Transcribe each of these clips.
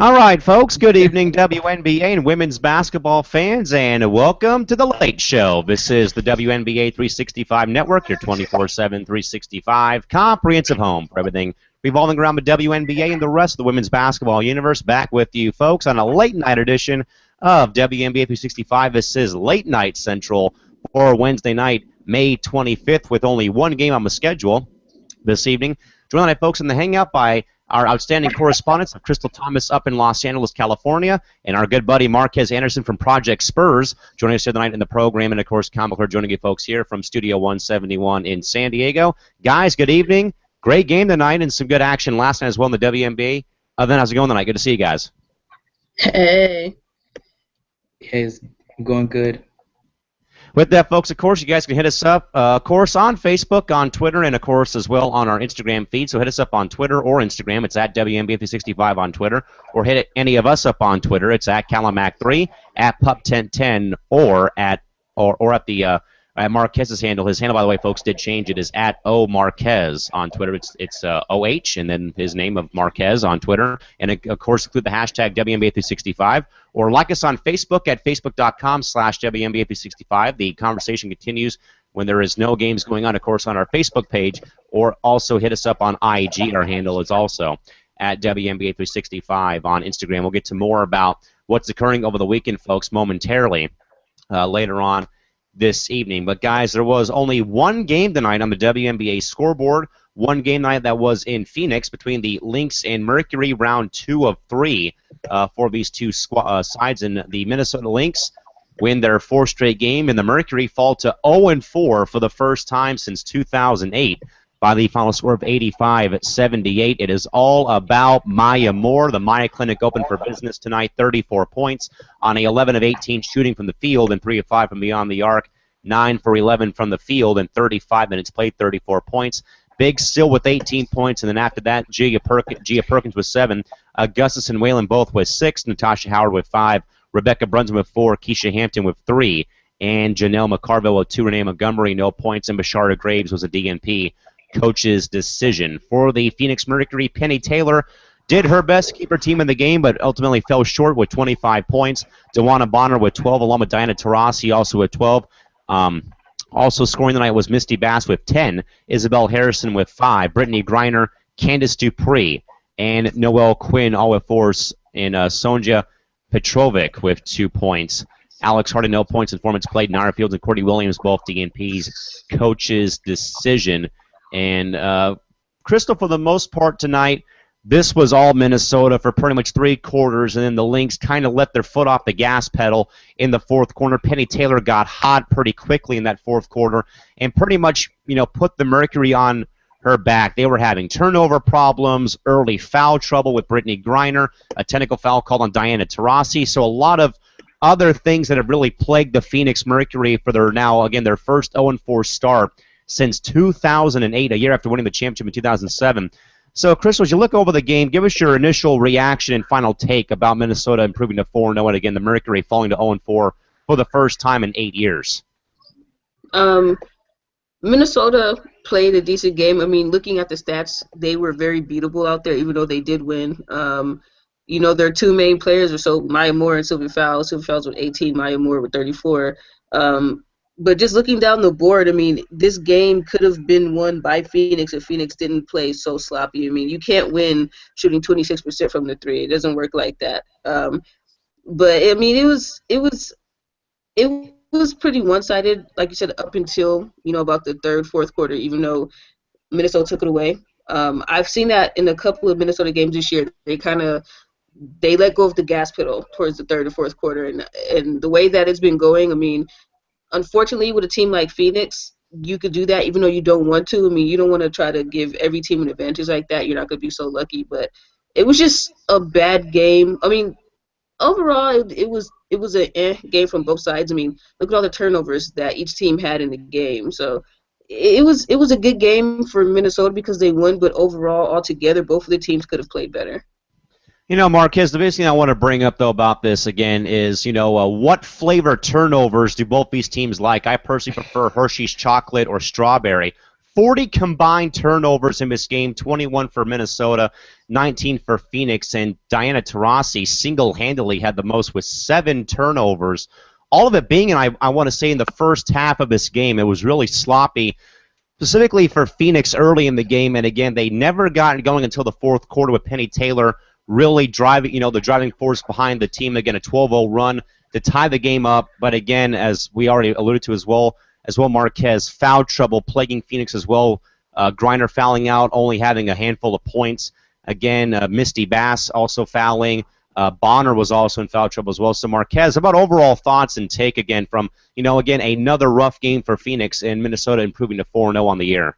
All right, folks, good evening, WNBA and women's basketball fans, and welcome to the Late Show. This is the WNBA 365 Network, your 24/7, 365 comprehensive home for everything revolving around the WNBA and the rest of the women's basketball universe. Back with you, folks, on a late night edition of WNBA 365. This is Late Night Central for Wednesday night, May 25th, with only one game on the schedule this evening. Joined tonight, folks, in the Hangout by our outstanding correspondents, Crystal Thomas up in Los Angeles, California, and our good buddy Marquez Anderson from Project Spurs joining us here tonight in the program, and of course, Comic joining you folks here from Studio 171 in San Diego. Guys, good evening. Great game tonight and some good action last night as well in the WNBA. Then how's it going tonight? Good to see you guys. Hey. Hey, it's going good. With that, folks, of course, you guys can hit us up, of course, on Facebook, on Twitter, and, of course, as well on our Instagram feed. So hit us up on Twitter or Instagram. It's at WNBA365 on Twitter. Or hit any of us up on Twitter. It's at Calimac3, at Pup1010, or at Marquez's handle. His handle, by the way, folks, did change. It is at O Marquez on Twitter. It's OH, and then his name of Marquez on Twitter. And, of course, include the hashtag WNBA365. Or like us on Facebook at facebook.com/WNBA365. The conversation continues when there is no games going on, of course, on our Facebook page. Or also hit us up on IG. Our handle is also at WNBA365 on Instagram. We'll get to more about what's occurring over the weekend, folks, momentarily later on this evening. But, guys, there was only one game tonight on the WNBA scoreboard. One game night that was in Phoenix between the Lynx and Mercury, round 2 of 3 for these two sides. And the Minnesota Lynx win their 4th straight game, and the Mercury fall to 0-4 for the first time since 2008 by the final score of 85-78. It is all about Maya Moore. The Maya Clinic opened for business tonight, 34 points on a 11 of 18 shooting from the field and 3 of 5 from beyond the arc, 9 for 11 from the field, and 35 minutes played, 34 points. Big still with 18 points, and then after that, Gia Perkins with 7, Augustus and Whalen both with 6, Natasha Howard with 5, Rebecca Brunson with 4, Keisha Hampton with 3, and Janelle McCarville with 2, Renee Montgomery, no points, and Bashara Graves was a DNP. Coach's decision. For the Phoenix Mercury, Penny Taylor did her best to keep her team in the game, but ultimately fell short with 25 points. Dewana Bonner with 12, along with Diana Taurasi also with 12. Also scoring tonight was Misty Bass with 10, Isabel Harrison with 5, Brittany Griner, Candice Dupree, and Noelle Quinn all with 4, and Sonja Petrovic with 2 points. Alex Harden, no points in performance played. Nara Fields and Courtney Williams, both DNPs. Coach's decision. And Crystal, for the most part tonight, this was all Minnesota for pretty much 3 quarters, and then the Lynx kind of let their foot off the gas pedal in the 4th quarter. Penny Taylor got hot pretty quickly in that 4th quarter and pretty much, put the Mercury on her back. They were having turnover problems, early foul trouble with Brittany Griner, a technical foul called on Diana Taurasi. So a lot of other things that have really plagued the Phoenix Mercury for their first 0-4 start since 2008, a year after winning the championship in 2007. So, Crystal, as you look over the game, give us your initial reaction and final take about Minnesota improving to 4-0, and again, the Mercury falling to 0-4 for the first time in 8 years. Minnesota played a decent game. I mean, looking at the stats, they were very beatable out there, even though they did win. Their 2 main players are Maya Moore and Sylvia Fowles. Sylvia Fowles with 18, Maya Moore with 34. But just looking down the board, I mean, this game could have been won by Phoenix if Phoenix didn't play so sloppy. I mean, you can't win shooting 26% from the 3. It doesn't work like that. But I mean, it was pretty one-sided, like you said, up until about the 3rd, 4th quarter. Even though Minnesota took it away, I've seen that in a couple of Minnesota games this year. They let go of the gas pedal towards the 3rd or 4th quarter, and the way that it's been going, I mean. Unfortunately, with a team like Phoenix, you could do that even though you don't want to. I mean, you don't want to try to give every team an advantage like that. You're not going to be so lucky. But it was just a bad game. I mean, overall, it was a game from both sides. I mean, look at all the turnovers that each team had in the game. So it was a good game for Minnesota because they won. But overall, altogether, both of the teams could have played better. Marquez, the biggest thing I want to bring up, though, about this, again, is, what flavor turnovers do both these teams like? I personally prefer Hershey's chocolate or strawberry 40 combined turnovers in this game, 21 for Minnesota, 19 for Phoenix, and Diana Taurasi single-handedly had the most with 7 turnovers. All of it being, and I want to say in the first half of this game, it was really sloppy, specifically for Phoenix early in the game, and again, they never got going until the fourth quarter with Penny Taylor really driving, the driving force behind the team. Again, a 12-0 run to tie the game up, but again, as we already alluded to as well, Marquez, foul trouble plaguing Phoenix as well. Griner fouling out, only having a handful of points. Again, Misty Bass also fouling. Bonner was also in foul trouble as well. So Marquez, about overall thoughts and take again from, again, another rough game for Phoenix and Minnesota improving to 4-0 on the year.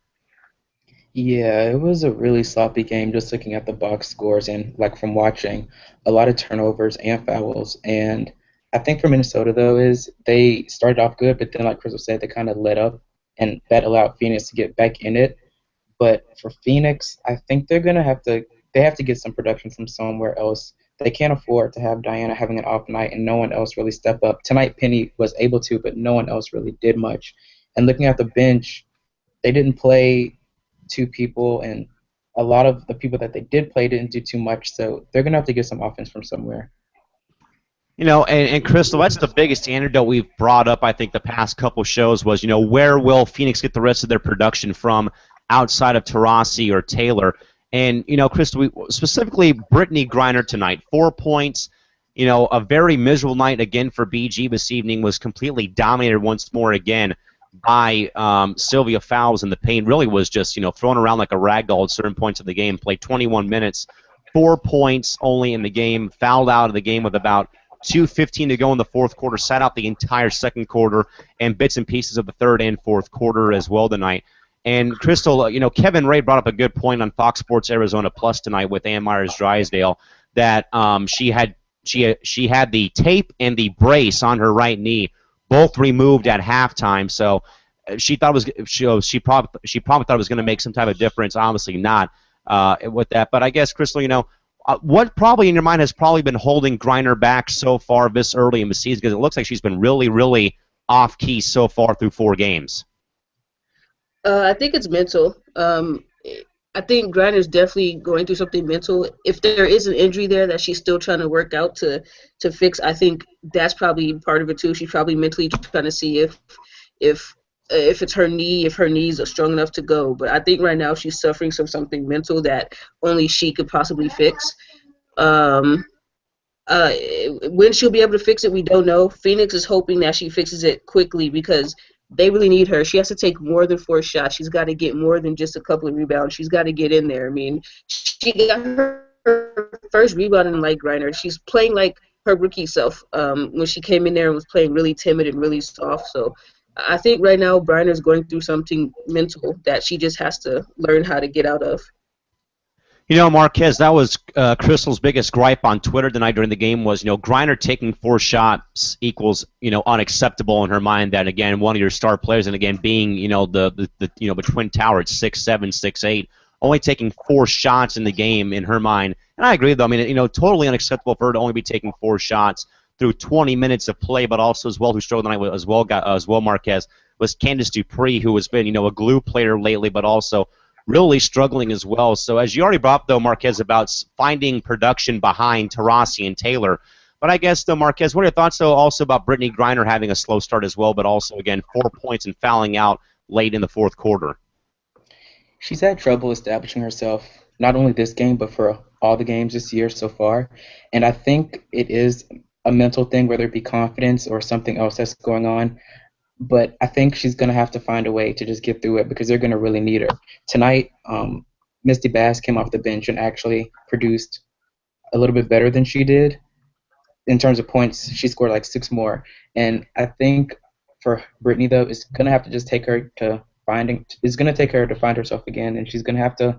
Yeah, it was a really sloppy game just looking at the box scores and like from watching a lot of turnovers and fouls. And I think for Minnesota though is they started off good, but then like Crystal said, they kind of let up and that allowed Phoenix to get back in it. But for Phoenix, I think they have to get some production from somewhere else. They can't afford to have Diana having an off night and no one else really step up. Tonight Penny was able to, but no one else really did much. And looking at the bench, they didn't play 2 people, and a lot of the people that they did play didn't do too much, so they're going to have to get some offense from somewhere. And Crystal, that's the biggest antidote we've brought up, I think, the past couple shows was, where will Phoenix get the rest of their production from outside of Taurasi or Taylor? And, Crystal, specifically Brittany Griner tonight, 4 points, a very miserable night again for BG this evening, was completely dominated once more again by Sylvia Fowles in the paint. Really was just, thrown around like a rag doll at certain points of the game. Played 21 minutes, 4 points only in the game, fouled out of the game with about 2:15 to go in the fourth quarter, sat out the entire second quarter and bits and pieces of the third and fourth quarter as well tonight. And Crystal, Kevin Ray brought up a good point on Fox Sports Arizona Plus tonight with Ann Myers Drysdale that she had the tape and the brace on her right knee, both removed at halftime. So she thought she probably thought it was going to make some type of difference. Obviously not with that. But I guess Crystal, what probably in your mind has probably been holding Griner back so far this early in the season? Because it looks like she's been really, really off key so far through 4 games. I think it's mental. I think Griner's definitely going through something mental. If there is an injury there that she's still trying to work out to fix, I think that's probably part of it too. She's probably mentally trying to see if it's her knee, if her knees are strong enough to go. But I think right now she's suffering from something mental that only she could possibly fix. When she'll be able to fix it, we don't know. Phoenix is hoping that she fixes it quickly because they really need her. She has to take more than 4 shots. She's got to get more than just a couple of rebounds. She's got to get in there. I mean, she got her first rebound in like Griner. She's playing like her rookie self when she came in there and was playing really timid and really soft. So I think right now Briner's going through something mental that she just has to learn how to get out of. Marquez, that was Crystal's biggest gripe on Twitter tonight during the game was, Griner taking 4 shots equals, unacceptable in her mind. That again, one of your star players, and again being, the Twin Tower at 6'7", 6'8", only taking 4 shots in the game in her mind. And I agree, though. I mean, totally unacceptable for her to only be taking 4 shots through 20 minutes of play, but also as well who struggled tonight as well Marquez was Candice Dupree, who has been, a glue player lately, but also really struggling as well. So as you already brought up, though, Marquez, about finding production behind Taurasi and Taylor. But I guess, though, Marquez, what are your thoughts, though, also about Brittany Griner having a slow start as well, but also, again, 4 points and fouling out late in the fourth quarter? She's had trouble establishing herself, not only this game, but for all the games this year so far. And I think it is a mental thing, whether it be confidence or something else that's going on. But I think she's going to have to find a way to just get through it because they're going to really need her. Tonight, Misty Bass came off the bench and actually produced a little bit better than she did. In terms of points, she scored like 6 more. And I think for Brittany, though, it's going to have to just take her to find herself again. And she's going to have to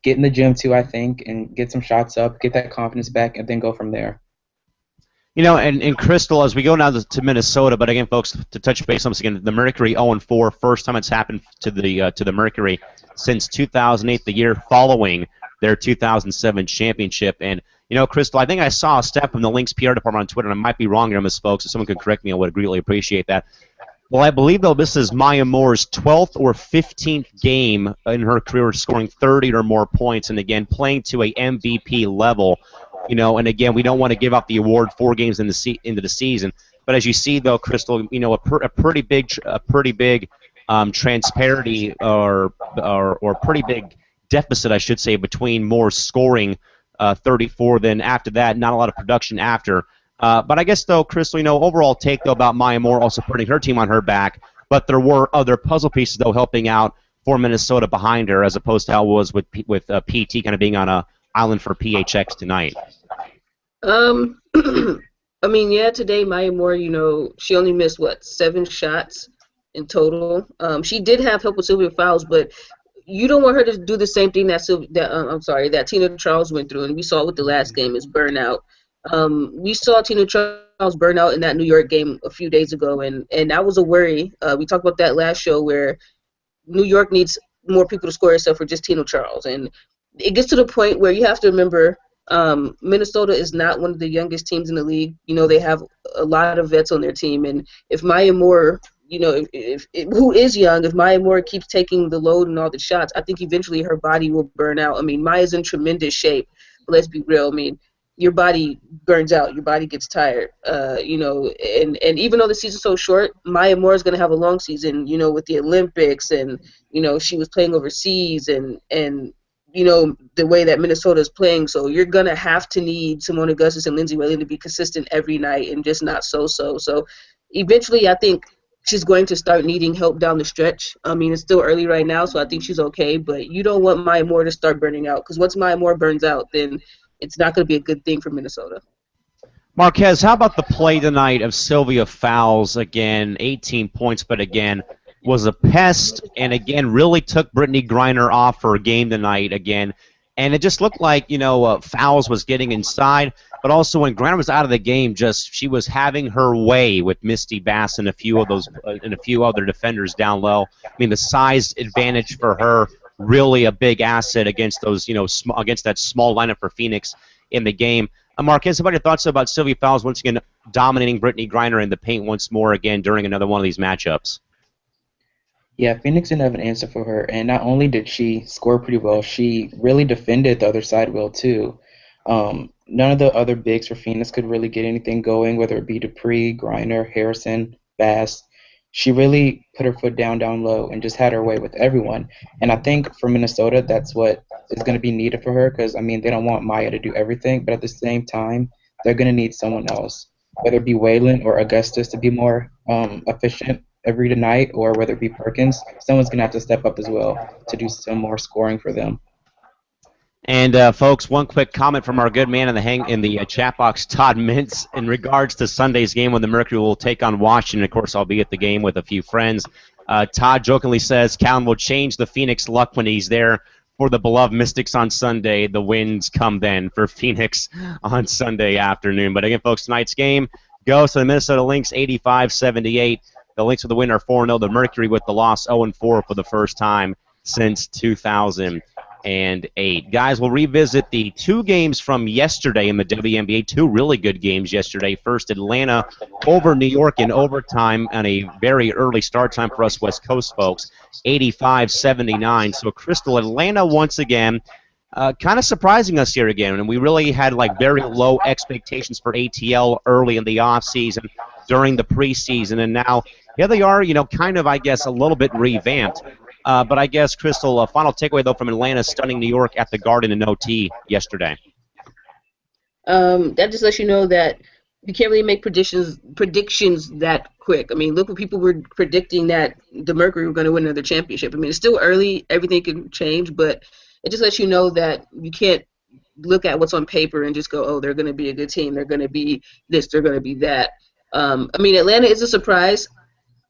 get in the gym, too, I think, and get some shots up, get that confidence back, and then go from there. And Crystal, as we go now to Minnesota, but again, folks, to touch base on this again, the Mercury 0-4, first time it's happened to the Mercury since 2008, the year following their 2007 championship. And Crystal, I think I saw a stat from the Lynx PR department on Twitter, and I might be wrong here on this, folks. If someone could correct me, I would greatly appreciate that. Well, I believe, though, this is Maya Moore's 12th or 15th game in her career scoring 30 or more points, and again, playing to a MVP level. And again, we don't want to give out the award 4 games into the season, but as you see, though, Crystal, a pretty big transparency or pretty big deficit, I should say, between Moore's scoring 34, then after that, not a lot of production after. But I guess, though, Crystal, overall take, though, about Maya Moore also putting her team on her back, but there were other puzzle pieces, though, helping out for Minnesota behind her, as opposed to how it was with PT kind of being on a island for PHX tonight. I mean, yeah, today Maya Moore, she only missed, 7 shots in total. She did have help with Sylvia Fowles, but you don't want her to do the same thing that Tina Charles went through, and we saw it with the last game, is burnout. We saw Tina Charles burn out in that New York game a few days ago, and that was a worry. We talked about that last show where New York needs more people to score except for just Tina Charles, and it gets to the point where you have to remember Minnesota is not one of the youngest teams in the league. They have a lot of vets on their team, and if Maya Moore, if who is young, if Maya Moore keeps taking the load and all the shots, I think eventually her body will burn out. I mean, Maya's in tremendous shape, but let's be real. I mean, your body burns out, your body gets tired, and even though the season's so short, Maya Moore is going to have a long season, with the Olympics, and, she was playing overseas, and the way that Minnesota is playing, so you're going to have to need Simone Augustus and Lindsay Whalen to be consistent every night and just not so-so. So eventually I think she's going to start needing help down the stretch. I mean, it's still early right now, so I think she's okay, but you don't want Maya Moore to start burning out, because once Maya Moore burns out, then it's not going to be a good thing for Minnesota. Marquez, how about the play tonight of Sylvia Fowles? Again, 18 points, but again, was a pest, and again, really took Brittany Griner off her game tonight again. And it just looked like, Fowles was getting inside, but also when Griner was out of the game, she was having her way with Misty Bass and a few other defenders down low. I mean, the size advantage for her, really a big asset against those, against that small lineup for Phoenix in the game. Marquez, how about your thoughts about Sylvia Fowles once again dominating Brittany Griner in the paint once more again during another one of these matchups? Yeah, Phoenix didn't have an answer for her, and not only did she score pretty well, she really defended the other side well too. None of the other bigs for Phoenix could really get anything going, whether it be Dupree, Griner, Harrison, Bass. She really put her foot down low and just had her way with everyone. And I think for Minnesota, that's what is going to be needed for her, because, I mean, they don't want Maya to do everything, but at the same time, they're going to need someone else, whether it be Whalen or Augustus to be more efficient every night, or whether it be Perkins. Someone's going to have to step up as well to do some more scoring for them. And folks, one quick comment from our good man in the chat box, Todd Mintz, in regards to Sunday's game when the Mercury will take on Washington. Of course, I'll be at the game with a few friends. Todd jokingly says, Callan will change the Phoenix luck when he's there for the beloved Mystics on Sunday. The wins come then for Phoenix on Sunday afternoon. But again, folks, tonight's game goes to the Minnesota Lynx 85-78. The Lynx with the win are 4-0. The Mercury with the loss 0-4 for the first time since 2008. Guys, we'll revisit the 2 games from yesterday in the WNBA. 2 really good games yesterday. First, Atlanta over New York in overtime on a very early start time for us West Coast folks, 85-79. So Crystal, Atlanta once again kind of surprising us here again. And we really had very low expectations for ATL early in the offseason, during the preseason, and now here they are, kind of, I guess, a little bit revamped. But I guess, Crystal, a final takeaway, though, from Atlanta stunning New York at the Garden in OT yesterday. That just lets you know that you can't really make predictions that quick. I mean, look what people were predicting, that the Mercury were going to win another championship. I mean, it's still early. Everything can change, but it just lets you know that you can't look at what's on paper and just go, oh, they're going to be a good team. They're going to be this. They're going to be that. I mean, Atlanta is a surprise.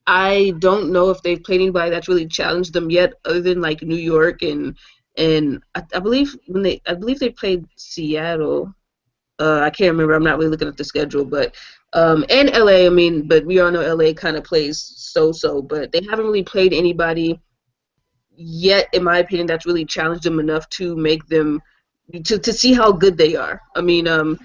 I don't know if they've played anybody that's really challenged them yet, other than New York and I believe they played Seattle. I can't remember. I'm not really looking at the schedule, but and LA. I mean, but we all know LA kind of plays so. But they haven't really played anybody yet, in my opinion, that's really challenged them enough to make them to see how good they are. I mean,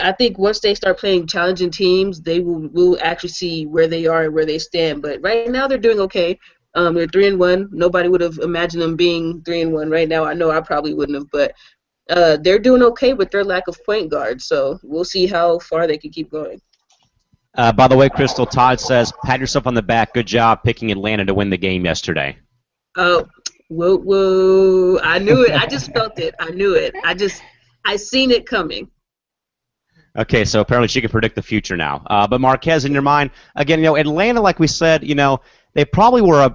I think once they start playing challenging teams, they will actually see where they are and where they stand. But right now they're doing okay. They're 3-1. Nobody would have imagined them being 3-1 right now. I know I probably wouldn't have, but they're doing okay with their lack of point guard. So we'll see how far they can keep going. By the way, Crystal, Todd says, pat yourself on the back. Good job picking Atlanta to win the game yesterday. Oh, whoa, whoa. I knew it. I just felt it. I knew it. I seen it coming. Okay, so apparently she can predict the future now. But Marquez, in your mind, again, Atlanta, like we said, they probably were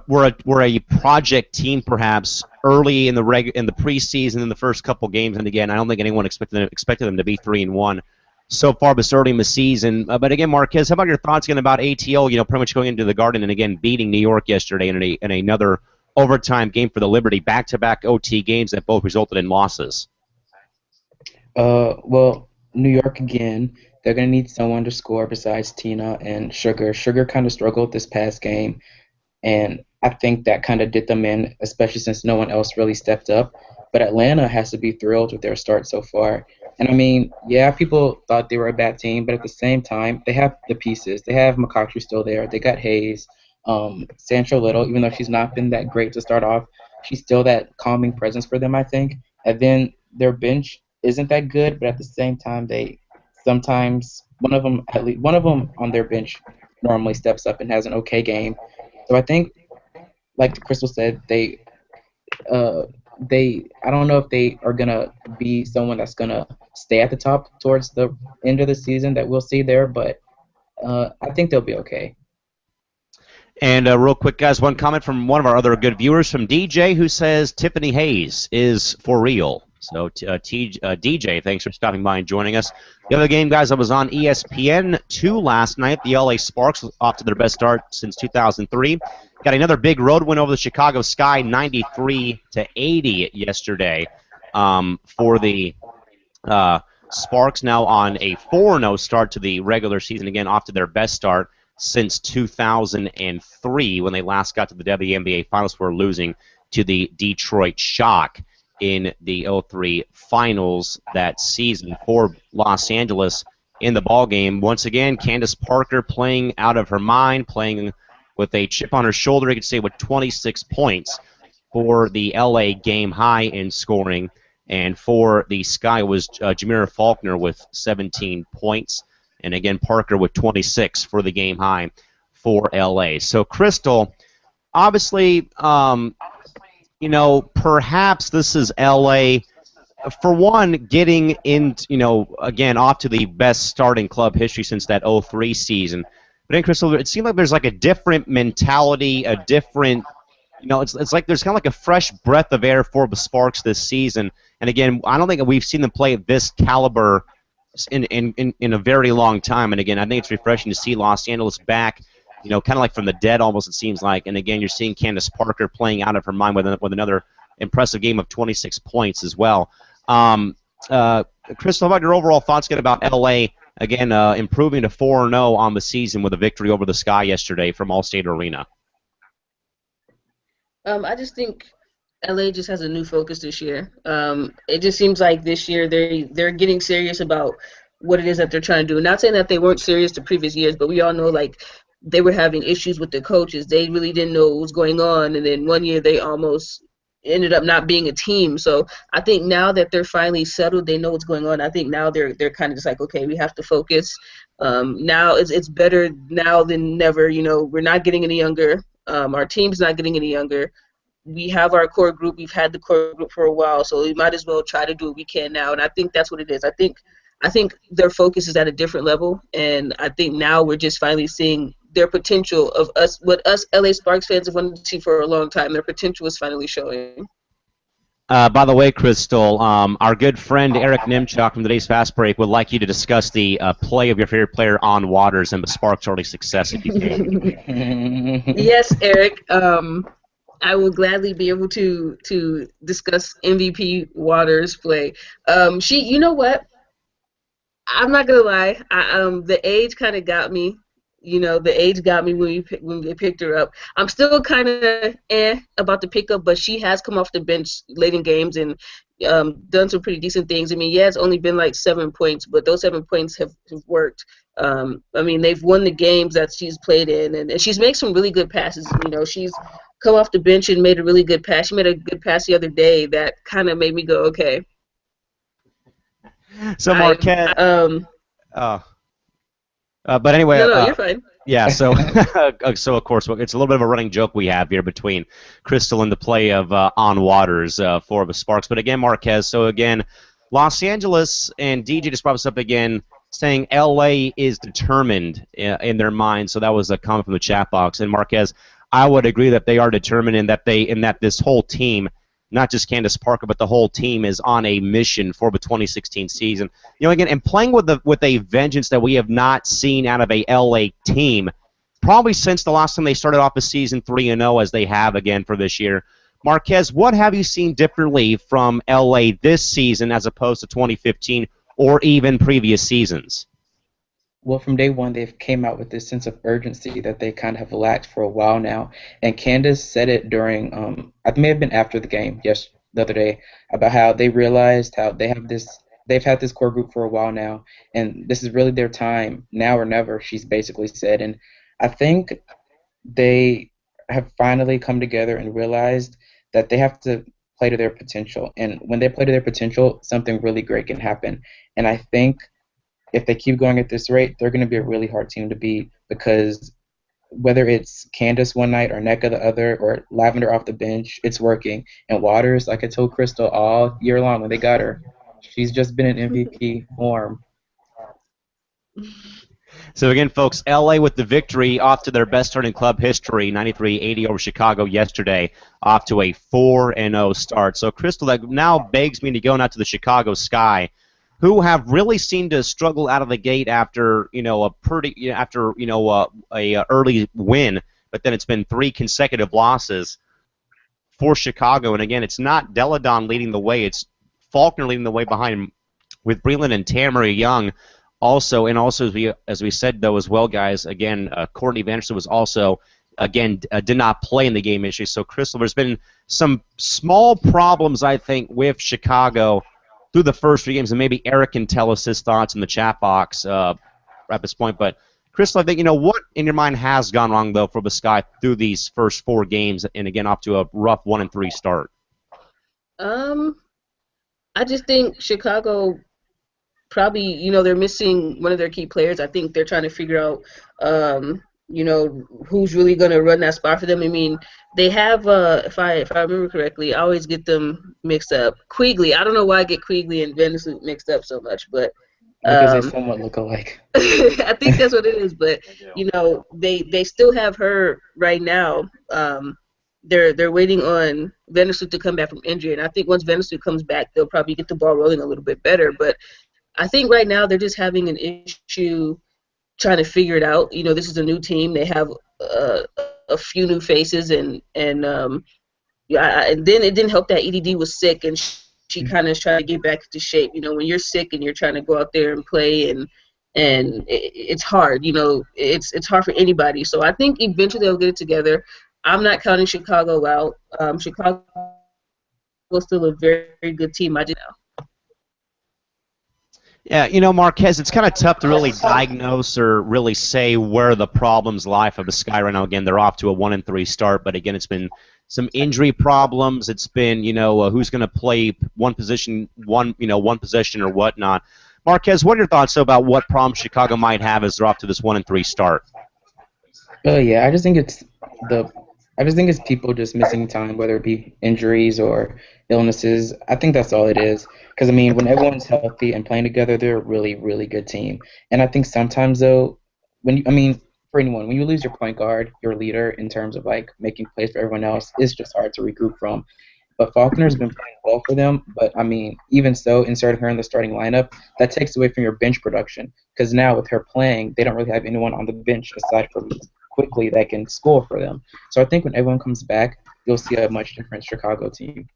a project team perhaps early in the preseason in the first couple games, and again, I don't think anyone expected them to be 3-1 so far this early in the season. But again, Marquez, how about your thoughts again about ATL? Pretty much going into the Garden and again beating New York yesterday in another overtime game for the Liberty, back-to-back OT games that both resulted in losses. Well, New York again. They're gonna need someone to score besides Tina and Sugar. Sugar kind of struggled this past game, and I think that kind of did them in, especially since no one else really stepped up. But Atlanta has to be thrilled with their start so far. And I mean, yeah, people thought they were a bad team, but at the same time, they have the pieces. They have McCautry still there. They got Hayes, Sancho Little, even though she's not been that great to start off, she's still that calming presence for them, I think. And then their bench isn't that good, but at the same time, they sometimes one of them on their bench normally steps up and has an okay game. So I think, like Crystal said, I don't know if they are gonna be someone that's gonna stay at the top towards the end of the season that we'll see there, but I think they'll be okay. And real quick, guys, one comment from one of our other good viewers from DJ who says Tiffany Hayes is for real. So DJ, thanks for stopping by and joining us. The other game, guys, I was on ESPN2 last night. The LA Sparks off to their best start since 2003. Got another big road win over the Chicago Sky, 93-80 yesterday for the Sparks, now on a 4-0 start to the regular season, again off to their best start since 2003 when they last got to the WNBA Finals before losing to the Detroit Shock in the 03 Finals that season for Los Angeles. In the ball game, once again, Candace Parker playing out of her mind, playing with a chip on her shoulder, you could say, with 26 points for the LA game high in scoring. And for the Sky was Jamira Faulkner with 17 points. And again, Parker with 26 for the game high for LA. So, Crystal, obviously, perhaps this is LA, for one, getting in, again, off to the best start in club history since that 03 season. But then, Crystal, it seemed like there's like a different mentality, a different, it's like there's kind of like a fresh breath of air for the Sparks this season. And again, I don't think we've seen them play at this caliber in a very long time. And again, I think it's refreshing to see Los Angeles back, kind of like from the dead almost, it seems like. And again, you're seeing Candace Parker playing out of her mind with another impressive game of 26 points as well. Crystal, how about your overall thoughts about LA, again, improving to 4-0 on the season with a victory over the Sky yesterday from Allstate Arena? I just think LA just has a new focus this year. It just seems like this year they're getting serious about what it is that they're trying to do. Not saying that they weren't serious the previous years, but we all know like they were having issues with the coaches. They really didn't know what was going on, and then one year they almost ended up not being a team. So I think now that they're finally settled, they know what's going on. I think now they're kind of just like, okay, we have to focus. Now it's better now than never. We're not getting any younger. Our team's not getting any younger. We have our core group. We've had the core group for a while, so we might as well try to do what we can now. And I think that's what it is. I think their focus is at a different level, and I think now we're just finally seeing their potential of what us LA Sparks fans have wanted to see for a long time. Their potential is finally showing. By the way, Crystal, our good friend Eric Nimchok from today's Fast Break would like you to discuss the play of your favorite player on Waters and the Sparks' early success if you can. Yes, Eric. I will gladly be able to discuss MVP Waters' play. You know what? I'm not gonna lie. The age kind of got me. The age got me when we picked her up. I'm still kind of about the pickup, but she has come off the bench late in games, and done some pretty decent things. I mean, yeah, it's only been like 7 points, but those 7 points have worked. I mean, they've won the games that she's played in, and she's made some really good passes. You know, she's come off the bench and made a really good pass. She made a good pass the other day that kind of made me go, okay. So Marquez, No, but anyway, you're fine. yeah. So, so of course, it's a little bit of a running joke we have here between Crystal and the play of On Waters for the Sparks. But again, Marquez. So again, Los Angeles and DJ just brought us up again, saying LA is determined in their mind. So that was a comment from the chat box. And Marquez, I would agree that they are determined, and that this whole team, not just Candace Parker, but the whole team is on a mission for the 2016 season. You know, again, and playing with a vengeance that we have not seen out of a LA team probably since the last time they started off the season 3-0, as they have again for this year. Marquez, what have you seen differently from LA this season as opposed to 2015 or even previous seasons? Well, from day one, they've came out with this sense of urgency that they kind of have lacked for a while now. And Candace said it during, it may have been after the game, yes, the other day, about how they realized how they've had this core group for a while now, and this is really their time, now or never, she's basically said. And I think they have finally come together and realized that they have to play to their potential. And when they play to their potential, something really great can happen. And I think if they keep going at this rate, they're going to be a really hard team to beat, because whether it's Candace one night or Nneka the other or Lavender off the bench, it's working. And Waters, like I told Crystal all year long when they got her, she's just been in MVP form. So again, folks, LA with the victory, off to their best start in club history, 93-80 over Chicago yesterday, off to a 4-0 start. So Crystal, that now begs me to go now to the Chicago Sky, who have really seemed to struggle out of the gate after a early win, but then it's been 3 consecutive losses for Chicago. And again, it's not Deladon leading the way; it's Faulkner leading the way behind him, with Breland and Tamara Young also. And also, as we said though as well, guys, again, Courtney Vanderson was also did not play in the game issue. So Crystal, there's been some small problems, I think, with Chicago through the first 3 games, and maybe Eric can tell us his thoughts in the chat box at this point. But Crystal, I think, what in your mind has gone wrong though for the Sky through these first 4 games, and again off to a rough 1-3 start? I just think Chicago probably, they're missing one of their key players. I think they're trying to figure out, who's really going to run that spot for them. I mean, they have, if I remember correctly, I always get them mixed up. Quigley, I don't know why I get Quigley and Vandersoot mixed up so much, but because they somewhat look alike. I think that's what it is. But they still have her right now. They're waiting on Vandersoot to come back from injury, and I think once Vandersoot comes back, they'll probably get the ball rolling a little bit better. But I think right now they're just having an issue trying to figure it out. This is a new team. They have a few new faces, and then it didn't help that EDD was sick, and she kind of is trying to get back into shape. When you're sick and you're trying to go out there and play, and it's hard. It's hard for anybody. So I think eventually they'll get it together. I'm not counting Chicago out. Chicago is still a very, very good team. I just know. Yeah, Marquez, it's kind of tough to really diagnose or really say where the problems lie for the Sky right now. Again, they're off to a 1-3 start, but again, it's been some injury problems. It's been, who's going to play one position or whatnot. Marquez, what are your thoughts about what problems Chicago might have as they're off to this 1-3 start? Yeah, I just think it's people just missing time, whether it be injuries or illnesses. I think that's all it is. Because, when everyone's healthy and playing together, they're a really, really good team. And I think sometimes, though, for anyone, when you lose your point guard, your leader, in terms of, making plays for everyone else, it's just hard to regroup from. But Faulkner's been playing well for them. But, even so, inserting her in the starting lineup, that takes away from your bench production. Because now, with her playing, they don't really have anyone on the bench aside from Quickly that can score for them. So I think when everyone comes back, you'll see a much different Chicago team.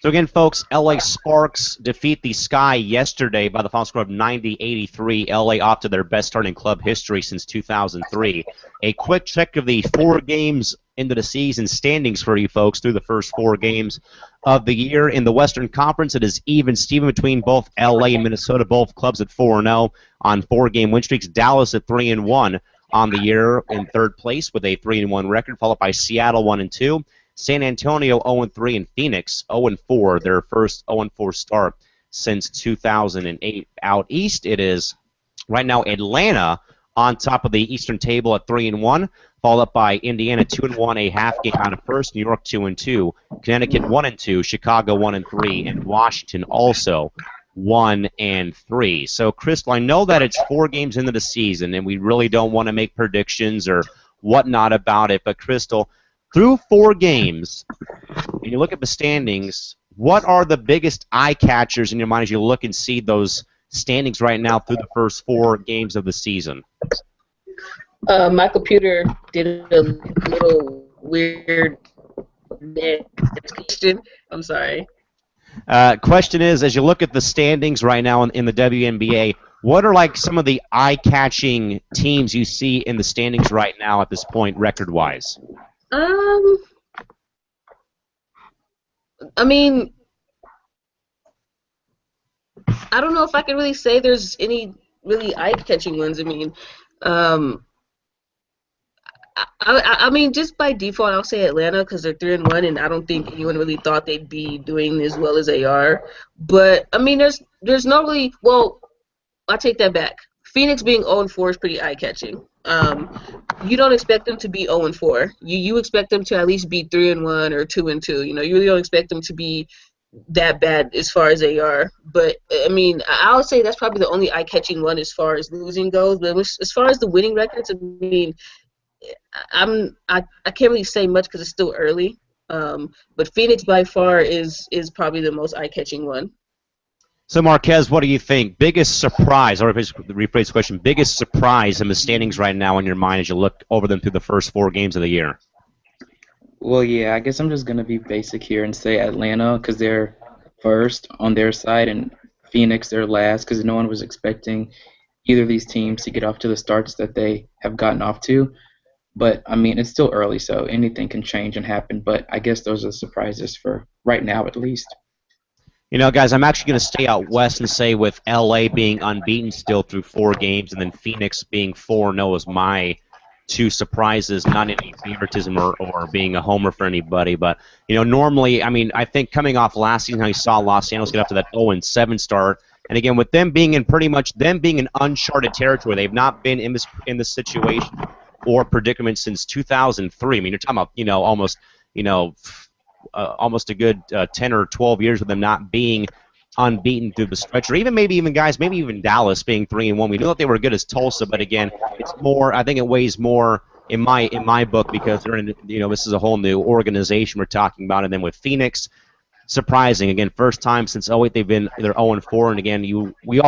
So again, folks, LA Sparks defeat the Sky yesterday by the final score of 90-83. LA off to their best start in club history since 2003. A quick check of the 4 games into the season standings for you folks through the first 4 games of the year. In the Western Conference, it is even Steven between both LA and Minnesota, both clubs at 4-0 on 4-game win streaks. Dallas at 3-1 on the year in third place with a 3-1 record, followed by Seattle 1-2. San Antonio 0-3 and Phoenix 0-4, their first 0-4 start since 2008. Out east, it is right now Atlanta on top of the Eastern table at 3-1, followed up by Indiana 2-1, a half game out of first. New York 2-2, Connecticut 1-2, Chicago 1-3, and Washington also 1-3. So, Crystal, I know that it's 4 games into the season, and we really don't want to make predictions or whatnot about it, but Crystal, through 4 games, and you look at the standings, what are the biggest eye catchers in your mind as you look and see those standings right now through the first 4 games of the season? My computer did a little weird question. I'm sorry. Question is, as you look at the standings right now in the WNBA, what are like some of the eye-catching teams you see in the standings right now at this point, record-wise? I mean, I don't know if I can really say there's any really eye-catching ones. I mean, I mean, just by default, I'll say Atlanta because they're 3-1, and I don't think anyone really thought they'd be doing as well as they are. But I mean, there's not really. Well, I take that back. Phoenix being 0-4 is pretty eye-catching. You don't expect them to be 0-4. You expect them to at least be 3-1 or 2-2. You know, you really don't expect them to be that bad as far as they are. But I mean, I would say that's probably the only eye-catching one as far as losing goes. But as far as the winning records, I mean, I can't really say much because it's still early. But Phoenix by far is probably the most eye-catching one. So, Marquez, what do you think? Biggest surprise, or rephrase the question, biggest surprise in the standings right now in your mind as you look over them through the first 4 games of the year? Well, yeah, I guess I'm just going to be basic here and say Atlanta because they're first on their side and Phoenix they're last because no one was expecting either of these teams to get off to the starts that they have gotten off to. But, I mean, it's still early, so anything can change and happen. But I guess those are surprises for right now at least. You know, guys, I'm actually going to stay out west and say with LA being unbeaten still through 4 games and then Phoenix being 4-0 is my 2 surprises, not any favoritism or being a homer for anybody. But, you know, normally, I mean, I think coming off last season, how you saw Los Angeles get up to that 0-7 start. And again, with them being in pretty much them being in uncharted territory, they've not been in this situation or predicament since 2003. I mean, you're talking about, you know, almost a good 10 or 12 years with them not being unbeaten through the stretch, or maybe even Dallas being 3-1. We knew that they were good as Tulsa, but again, it's more. I think it weighs more in my book because they're in. You know, this is a whole new organization we're talking about, and then with Phoenix, surprising again, first time since 2008 they're 0-4, and again, we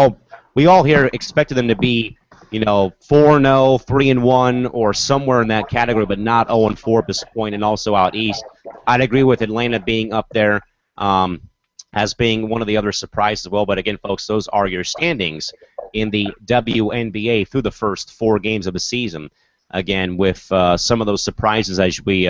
all here expected them to be, you know, 4-0, 3-1, or somewhere in that category, but not 0-4 at this point, and also out east. I'd agree with Atlanta being up there as being one of the other surprises as well. But again, folks, those are your standings in the WNBA through the first 4 games of the season. Again, with some of those surprises as we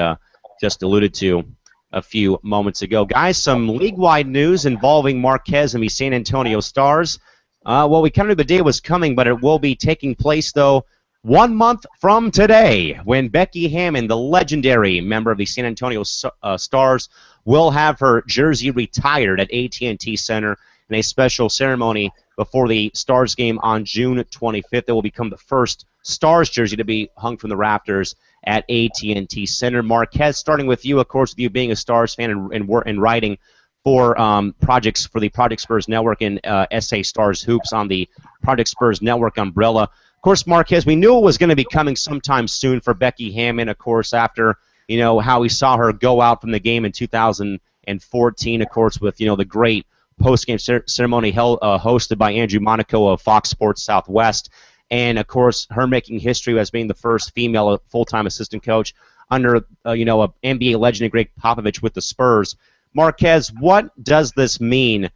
just alluded to a few moments ago. Guys, some league-wide news involving Marquez and the San Antonio Stars. Well, we kind of knew the day was coming, but it will be taking place, though, 1 month from today when Becky Hammon, the legendary member of the San Antonio Stars, will have her jersey retired at AT&T Center in a special ceremony before the Stars game on June 25th. It will become the first Stars jersey to be hung from the rafters at AT&T Center. Marquez, starting with you, of course, with you being a Stars fan and writing for projects for the Project Spurs Network and SA Stars Hoops on the Project Spurs Network umbrella. Of course, Marquez, we knew it was going to be coming sometime soon for Becky Hammon, of course, after, you know, how we saw her go out from the game in 2014, of course, with, you know, the great post-game ceremony hosted by Andrew Monaco of Fox Sports Southwest, and, of course, her making history as being the first female full-time assistant coach under, you know, an NBA legend, Greg Popovich with the Spurs. Marquez, what does this mean,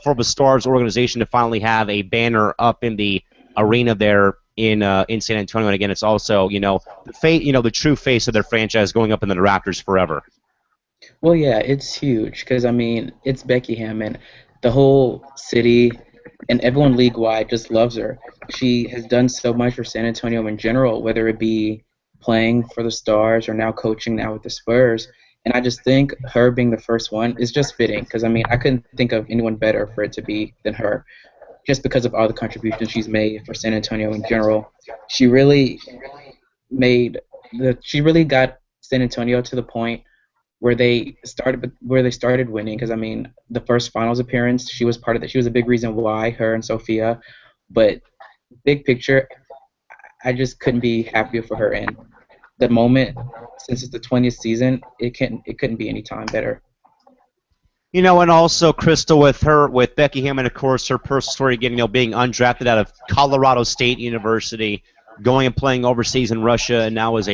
for the Stars organization to finally have a banner up in the arena there in San Antonio? And again, it's also, the true face of their franchise going up in the Raptors forever. Well, yeah, it's huge because I mean, it's Becky Hammon. The whole city and everyone league-wide just loves her. She has done so much for San Antonio in general, whether it be playing for the Stars or now coaching now with the Spurs. And I just think her being the first one is just fitting because I mean, I couldn't think of anyone better for it to be than her, just because of all the contributions she's made for San Antonio in general. She really she really got San Antonio to the point where they started winning because I mean the first finals appearance she was part of that. She was a big reason why her and Sophia, but big picture I just couldn't be happier for her. And the moment, since it's the 20th season, it couldn't be any time better. And also Crystal with Becky Hammon, of course, her personal story again, being undrafted out of Colorado State University, going and playing overseas in Russia, and now is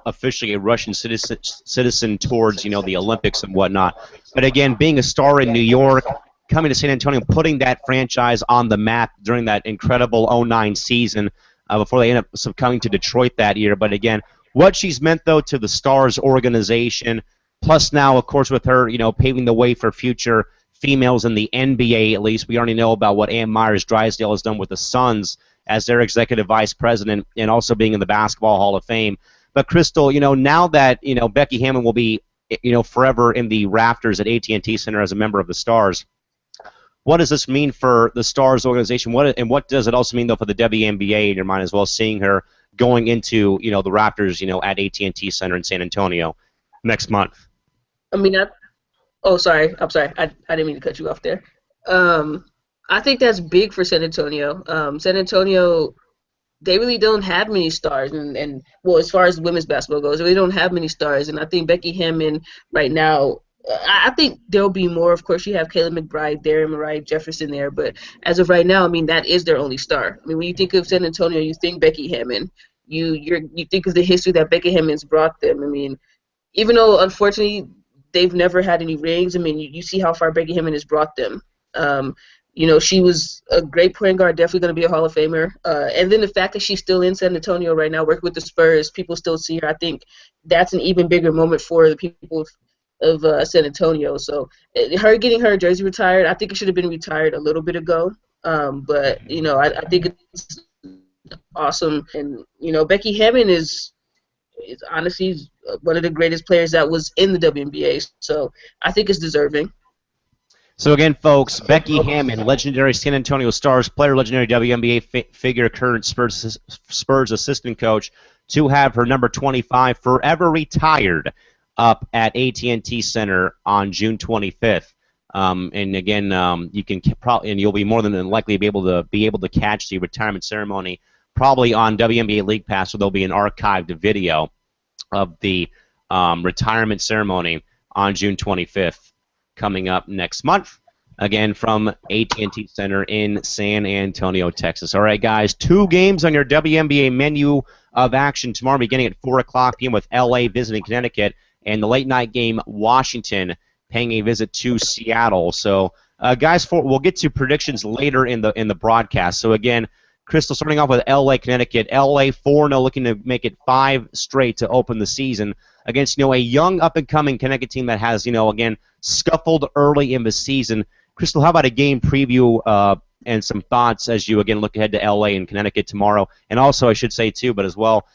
officially a Russian citizen towards the Olympics and whatnot. But again, being a star in New York, coming to San Antonio, putting that franchise on the map during that incredible '09 season before they end up succumbing to Detroit that year. But again, what she's meant though to the Stars organization. Plus now, of course, with her, paving the way for future females in the NBA, at least. We already know about what Ann Myers-Drysdale has done with the Suns as their executive vice president and also being in the Basketball Hall of Fame. But, Crystal, now that, Becky Hammon will be, forever in the rafters at AT&T Center as a member of the Stars, what does this mean for the Stars organization? What does it also mean, though, for the WNBA in your mind as well, seeing her going into, the Raptors, at AT&T Center in San Antonio next month? I mean, sorry. I'm sorry. I didn't mean to cut you off there. I think that's big for San Antonio. San Antonio, they really don't have many stars, and well, as far as women's basketball goes, they really don't have many stars. And I think Becky Hammon right now, I think there'll be more. Of course, you have Kayla McBride there and Mariah Jefferson there, but as of right now, I mean, that is their only star. I mean, when you think of San Antonio, you think Becky Hammon. You think of the history that Becky Hammon's brought them. I mean, even though unfortunately they've never had any rings. I mean, you see how far Becky Hammon has brought them. She was a great point guard, definitely going to be a Hall of Famer. And then the fact that she's still in San Antonio right now, working with the Spurs, people still see her. I think that's an even bigger moment for the people of San Antonio. So her getting her jersey retired, I think it should have been retired a little bit ago. But I think it's awesome. And Becky Hammon is honestly one of the greatest players that was in the WNBA. So I think it's deserving. So again, folks, Becky Hammon, legendary San Antonio Stars player, legendary WNBA figure, current Spurs assistant coach, to have her number 25 forever retired up at AT&T Center on June 25th. And again, you can probably, and you'll be more than likely be able to catch the retirement ceremony probably on WNBA League Pass, so there'll be an archived video of the retirement ceremony on June 25th. Coming up next month, again from AT&T Center in San Antonio, Texas. All right, guys, 2 games on your WNBA menu of action tomorrow, beginning at 4 o'clock p.m. with LA visiting Connecticut, and the late night game, Washington paying a visit to Seattle. So, guys, we'll get to predictions later in the broadcast. So again, Crystal, starting off with LA, Connecticut. LA 4-0, looking to make it 5 straight to open the season against, a young up-and-coming Connecticut team that has, again, scuffled early in the season. Crystal, how about a game preview and some thoughts as you, again, look ahead to LA and Connecticut tomorrow? And also, I should say, too, but as well,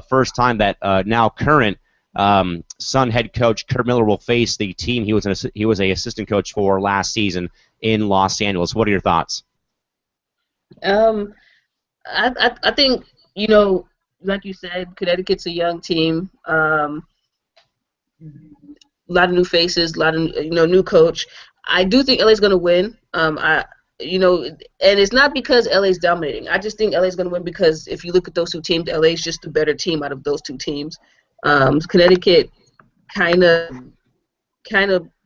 first time that now current Sun head coach Kurt Miller will face the team he was a assistant coach for last season in Los Angeles. What are your thoughts? I think, like you said, Connecticut's a young team. A lot of new faces, a lot of new coach. I do think LA's going to win. And it's not because LA's dominating. I just think LA's going to win because if you look at those 2 teams, LA's just the better team out of those 2 teams. Connecticut kind of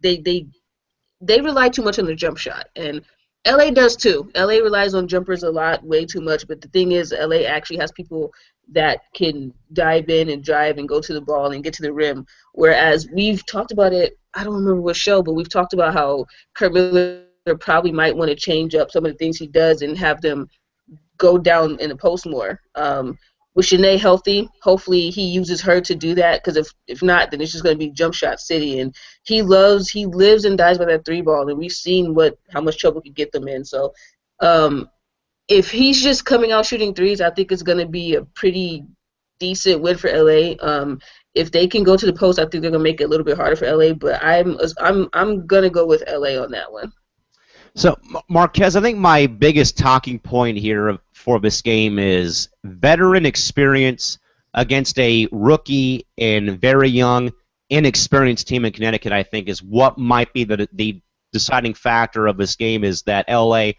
they rely too much on the jump shot, and LA does too. LA relies on jumpers a lot, way too much. But the thing is, LA actually has people that can dive in and drive and go to the ball and get to the rim. Whereas we've talked about it, I don't remember what show, but we've talked about how Kurt Miller probably might want to change up some of the things he does and have them go down in the post more. With Shanae healthy, hopefully he uses her to do that. Because if not, then it's just going to be jump shot city. And he lives and dies by that three ball, and we've seen how much trouble he could get them in. So, if he's just coming out shooting threes, I think it's going to be a pretty decent win for LA. If they can go to the post, I think they're going to make it a little bit harder for LA. But I'm going to go with LA on that one. So, Marquez, I think my biggest talking point here for this game is veteran experience against a rookie and very young, inexperienced team in Connecticut, I think, is what might be the deciding factor of this game is that LA,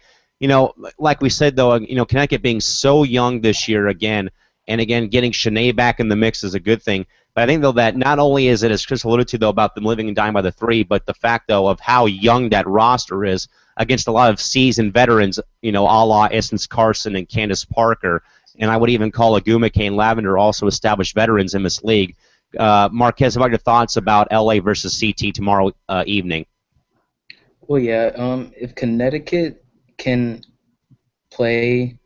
like we said, though, Connecticut being so young this year again, and again, getting Shanae back in the mix is a good thing. But I think, though, that not only is it, as Chris alluded to, though, about them living and dying by the three, but the fact, though, of how young that roster is against a lot of seasoned veterans, a la Essence Carson and Candace Parker, and I would even call Aguma Kane Lavender also established veterans in this league. Marquez, what are your thoughts about LA versus CT tomorrow evening? Well, yeah, if Connecticut can play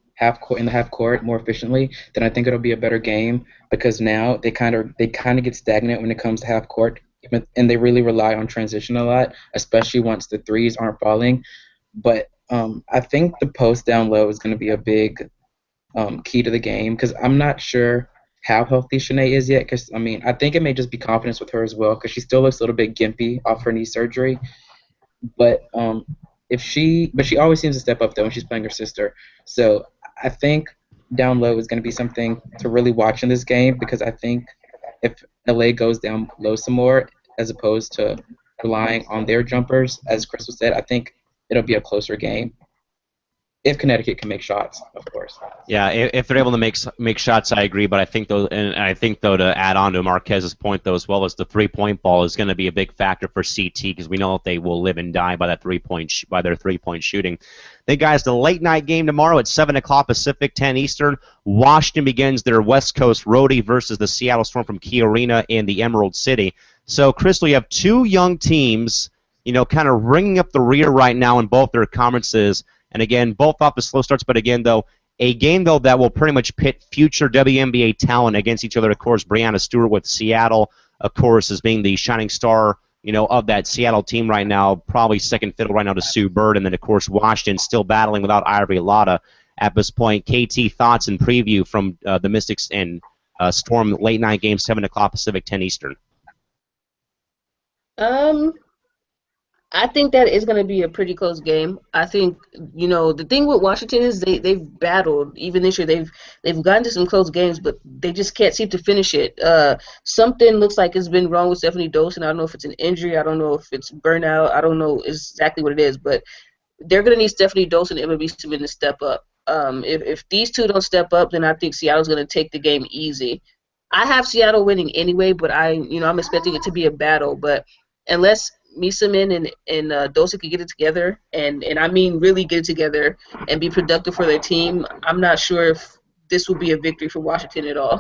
in the half court more efficiently, then I think it'll be a better game because now they kind of get stagnant when it comes to half court, and they really rely on transition a lot, especially once the threes aren't falling. But I think the post down low is going to be a big key to the game because I'm not sure how healthy Shanae is yet. Because I think it may just be confidence with her as well because she still looks a little bit gimpy off her knee surgery. But she always seems to step up though when she's playing her sister. So I think down low is going to be something to really watch in this game because I think if LA goes down low some more as opposed to relying on their jumpers, as Crystal said, I think it'll be a closer game. If Connecticut can make shots, of course. Yeah, if they're able to make shots, I agree. But I think though, to add on to Marquez's point though, as well as the 3-point ball is going to be a big factor for CT because we know that they will live and die by that by their 3-point shooting. Then guys, the late night game tomorrow at 7:00 Pacific, 10 Eastern. Washington begins their West Coast roadie versus the Seattle Storm from Key Arena in the Emerald City. So, Crystal, you have two young teams, kind of ringing up the rear right now in both their conferences. And again, both off the slow starts, but again, though, a game, though, that will pretty much pit future WNBA talent against each other. Of course, Breanna Stewart with Seattle, of course, as being the shining star, of that Seattle team right now, probably second fiddle right now to Sue Bird. And then, of course, Washington still battling without Ivory Lotta at this point. KT, thoughts and preview from the Mystics and Storm late night game, 7:00 Pacific, 10 Eastern. I think that is going to be a pretty close game. I think the thing with Washington is they've battled even this year. They've gotten to some close games, but they just can't seem to finish it. Something looks like it's been wrong with Stephanie Dolson. I don't know if it's an injury. I don't know if it's burnout. I don't know exactly what it is, but they're going to need Stephanie Dolson and Emma Beesterman to step up. If these two don't step up, then I think Seattle's going to take the game easy. I have Seattle winning anyway, but I'm expecting it to be a battle. But unless Misamin and Dosa can get it together, and I mean really get it together and be productive for their team, I'm not sure if this will be a victory for Washington at all.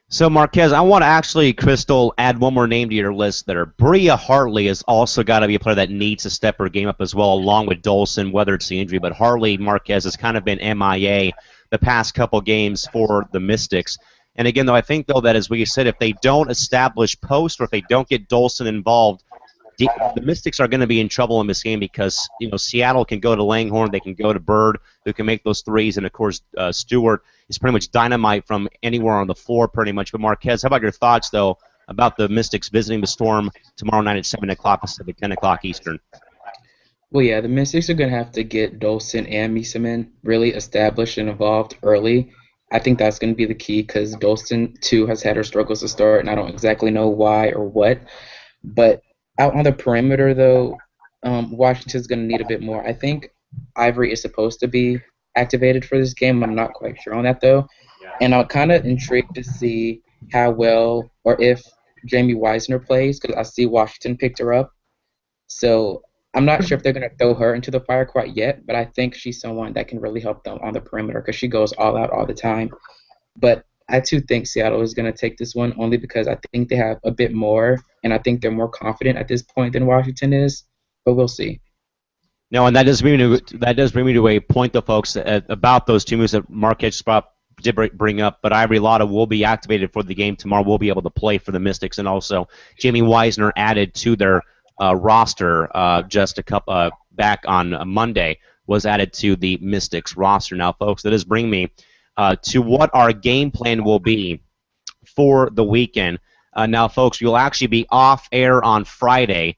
So, Marquez, I want to actually, Crystal, add one more name to your list there. Bria Hartley has also got to be a player that needs to step her game up as well, along with Dolson, whether it's the injury. But Hartley, Marquez, has kind of been MIA the past couple games for the Mystics. And again, though, I think, though, that as we said, if they don't establish post or if they don't get Dolson involved, the Mystics are going to be in trouble in this game because Seattle can go to Langhorne, they can go to Bird, who can make those threes, and of course Stewart is pretty much dynamite from anywhere on the floor, pretty much. But Marquez, how about your thoughts though about the Mystics visiting the Storm tomorrow night at 7:00 Pacific, 10:00 Eastern? Well, yeah, the Mystics are going to have to get Dolson and Misamin really established and involved early. I think that's going to be the key because Dolson too has had her struggles to start, and I don't exactly know why or what, but out on the perimeter, though, Washington's going to need a bit more. I think Ivory is supposed to be activated for this game. I'm not quite sure on that, though. And I'm kind of intrigued to see how well or if Jamie Wisner plays because I see Washington picked her up. So I'm not sure if they're going to throw her into the fire quite yet, but I think she's someone that can really help them on the perimeter because she goes all out all the time. But I too think Seattle is going to take this one only because I think they have a bit more, and I think they're more confident at this point than Washington is. But we'll see. No, and that does bring me to a point, though, folks, about those two moves that Marquez did bring up. But Ivory Lotta will be activated for the game tomorrow. Will be able to play for the Mystics, and also Jamie Wisner added to their roster just a couple back on Monday was added to the Mystics roster. Now, folks, that does bring me to what our game plan will be for the weekend. Now, folks, you'll actually be off air on Friday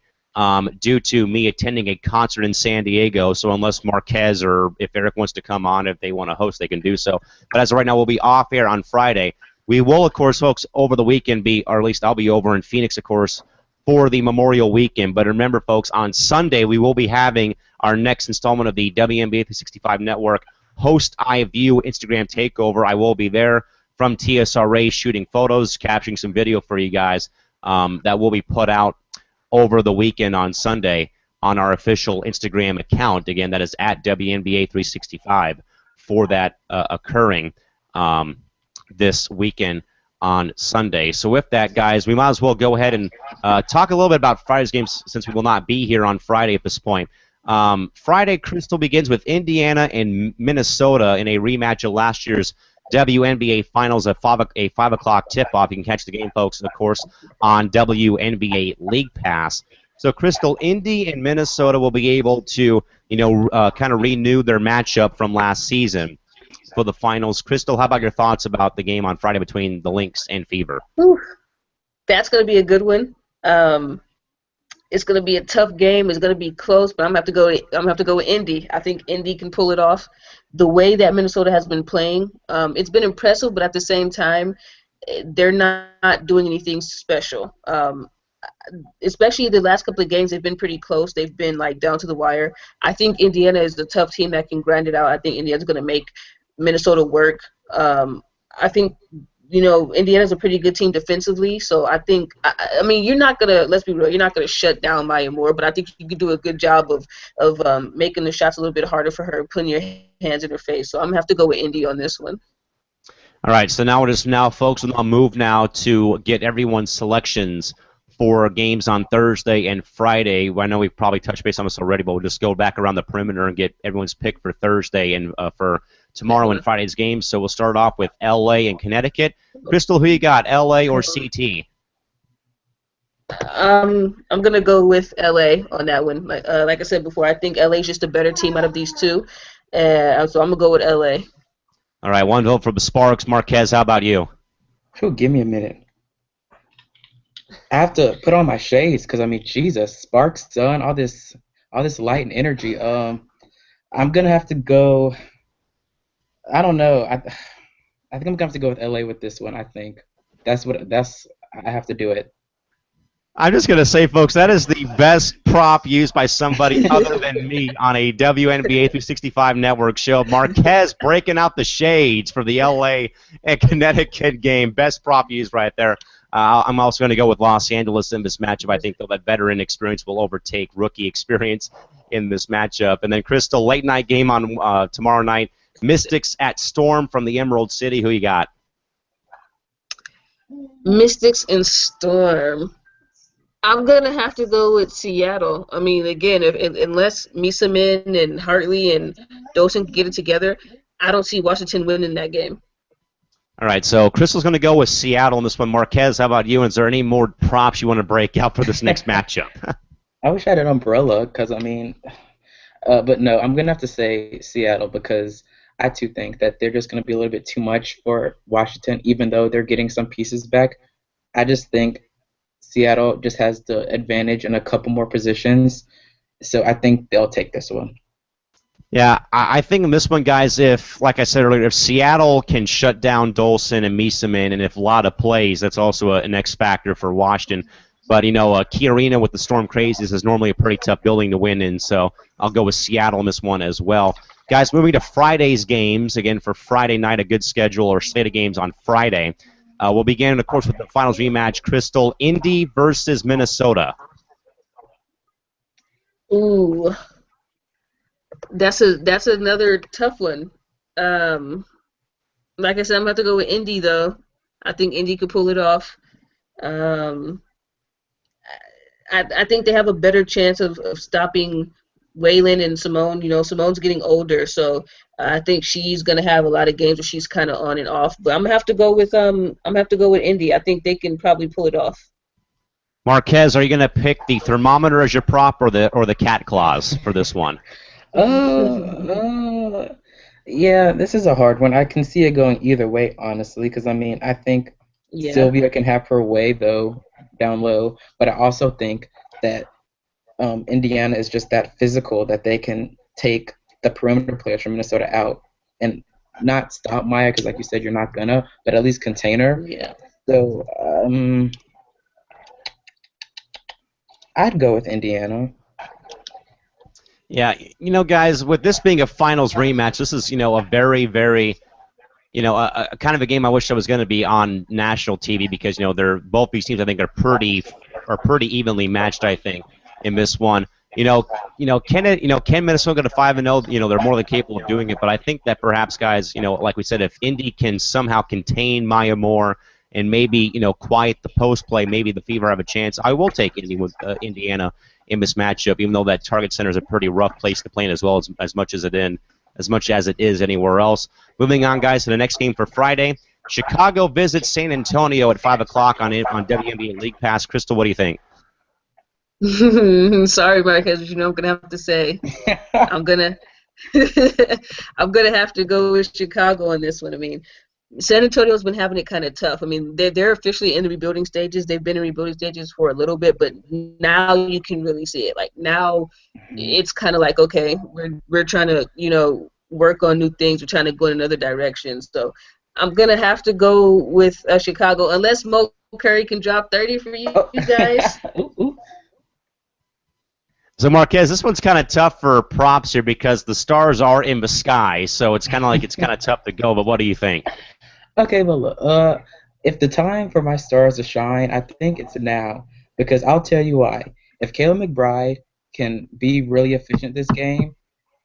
due to me attending a concert in San Diego. So unless Marquez or if Eric wants to come on, if they want to host, they can do so. But as of right now, we'll be off air on Friday. We will, of course, folks, over the weekend be, or at least I'll be over in Phoenix, of course, for the Memorial Weekend. But remember, folks, on Sunday we will be having our next installment of the WNBA 365 Network Host Eye View Instagram Takeover. I will be there from TSRA shooting photos, capturing some video for you guys that will be put out over the weekend on Sunday on our official Instagram account. Again, that is at WNBA 365 for that occurring this weekend on Sunday. So with that, guys, we might as well go ahead and talk a little bit about Friday's games since we will not be here on Friday at this point. Friday, Crystal begins with Indiana and Minnesota in a rematch of last year's WNBA Finals, a 5 o'clock tip-off. You can catch the game, folks, of course, on WNBA League Pass. So, Crystal, Indy and Minnesota will be able to, kind of renew their matchup from last season for the finals. Crystal, how about your thoughts about the game on Friday between the Lynx and Fever? Whew. That's going to be a good one. It's going to be a tough game. It's going to be close, but I'm going to have to go with Indy. I think Indy can pull it off. The way that Minnesota has been playing, it's been impressive, but at the same time, they're not doing anything special. Especially the last couple of games, they've been pretty close. They've been like down to the wire. I think Indiana is the tough team that can grind it out. I think Indiana's going to make Minnesota work. I think Indiana's a pretty good team defensively, so I think I mean you're not gonna, let's be real, you're not gonna shut down Maya Moore, but I think you can do a good job of making the shots a little bit harder for her, putting your hands in her face. So I'm gonna have to go with Indy on this one. All right, so now, folks, I'll move now to get everyone's selections for games on Thursday and Friday. Well, I know we've probably touched base on this already, but we'll just go back around the perimeter and get everyone's pick for Thursday and for tomorrow and Friday's games. So we'll start off with L.A. and Connecticut. Crystal, who you got, L.A. or CT? I'm gonna go with L.A. on that one. Like I said before, I think L.A. is just a better team out of these two, so I'm gonna go with L.A. All right, one vote for the Sparks. Marquez, how about you? Whew, give me a minute. I have to put on my shades because I mean, Jesus, Sparks, sun, all this light and energy. I'm gonna have to go. I don't know. I think I'm gonna have to go with LA with this one. I think I have to do it. I'm just going to say, folks, that is the best prop used by somebody other than me on a WNBA 365 network show. Marquez breaking out the shades for the LA and Connecticut game. Best prop used right there. I'm also going to go with Los Angeles in this matchup. I think that veteran experience will overtake rookie experience in this matchup. And then, Crystal, late night game on tomorrow night. Mystics at Storm from the Emerald City. Who you got? Mystics and Storm. I'm gonna have to go with Seattle. I mean, again, unless Misa Min and Hartley and Dawson can get it together, I don't see Washington winning that game. All right, so Crystal's going to go with Seattle in this one. Marquez, how about you? Is there any more props you want to break out for this next matchup? I wish I had an umbrella, because I mean, but no, I'm gonna have to say Seattle because I too think that they're just gonna be a little bit too much for Washington, even though they're getting some pieces back. I just think Seattle just has the advantage in a couple more positions, so I think they'll take this one. Yeah, I think in this one, guys, if, like I said earlier, if Seattle can shut down Dolson and Misamin, and if Lotta plays, that's also an X factor for Washington. But, Key Arena with the Storm Crazies is normally a pretty tough building to win in, so I'll go with Seattle in this one as well. Guys, moving to Friday's games, again, for Friday night, a good schedule or slate of games on Friday. We'll begin, of course, with the finals rematch, Crystal, Indy versus Minnesota. Ooh, that's another tough one. Um, like I said, I'm gonna have to go with Indy though. I think Indy could pull it off. Um, I think they have a better chance of stopping Waylon and Simone. You know, Simone's getting older, so I think she's gonna have a lot of games where she's kind of on and off. But I'm gonna have to go with Indy. I think they can probably pull it off. Marquez, are you going to pick the thermometer as your prop or the cat claws for this one? Uh, yeah, this is a hard one. I can see it going either way, honestly, because I mean, I think Yeah. Sylvia can have her way though down low, but I also think that Indiana is just that physical that they can take the perimeter players from Minnesota out and not stop Maya, because like you said, you're not gonna, but at least contain her. Yeah. So I'd go with Indiana. Yeah, guys, with this being a finals rematch, this is, a very, very, a kind of a game I wish I was going to be on national TV because, they're both these teams I think are pretty evenly matched, I think, in this one. Can Minnesota go to 5-0? They're more than capable of doing it, but I think that perhaps, guys, like we said, if Indy can somehow contain Maya Moore and maybe, quiet the post play, maybe the Fever have a chance. I will take Indiana in this matchup, even though that Target Center is a pretty rough place to play in as well as much as it is anywhere else. Moving on, guys, to the next game for Friday. Chicago visits San Antonio at 5 o'clock on WNBA League Pass. Crystal, what do you think? Sorry, Marquez, but I'm gonna have to say I'm gonna I'm gonna have to go with Chicago on this one. I mean, San Antonio's been having it kind of tough. I mean, they're officially in the rebuilding stages. They've been in rebuilding stages for a little bit, but now you can really see it. Like now, it's kind of like okay, we're trying to work on new things. We're trying to go in another direction. So I'm gonna have to go with Chicago, unless Mo Curry can drop 30 for you guys. Ooh, ooh. So, Marquez, this one's kind of tough for props here because the stars are in the sky, so it's kind of tough to go. But what do you think? Okay, well, look, if the time for my stars to shine, I think it's now. Because I'll tell you why. If Kayla McBride can be really efficient this game,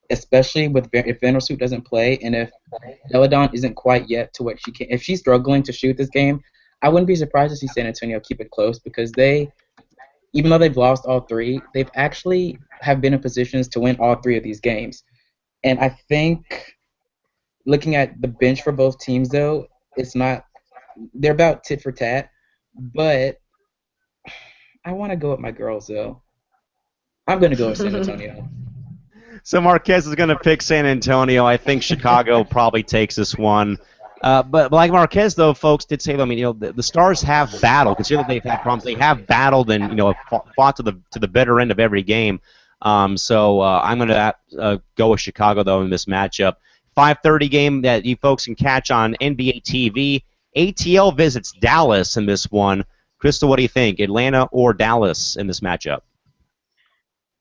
especially if Vandersloot doesn't play, and if Deladon isn't quite yet to what she can, if she's struggling to shoot this game, I wouldn't be surprised to see San Antonio keep it close because even though they've lost all three, they've actually have been in positions to win all three of these games. And I think looking at the bench for both teams, though, it's not. They're about tit for tat, but I want to go with my girls, though. I'm going to go with San Antonio. So Marquez is going to pick San Antonio. I think Chicago probably takes this one. But like Marquez, though, folks did say, I mean, the Stars have battled. Consider they've had problems. They have battled and fought to the bitter end of every game. So I'm going to go with Chicago though in this matchup. 5:30 game that you folks can catch on NBA TV. ATL visits Dallas in this one. Crystal, what do you think? Atlanta or Dallas in this matchup?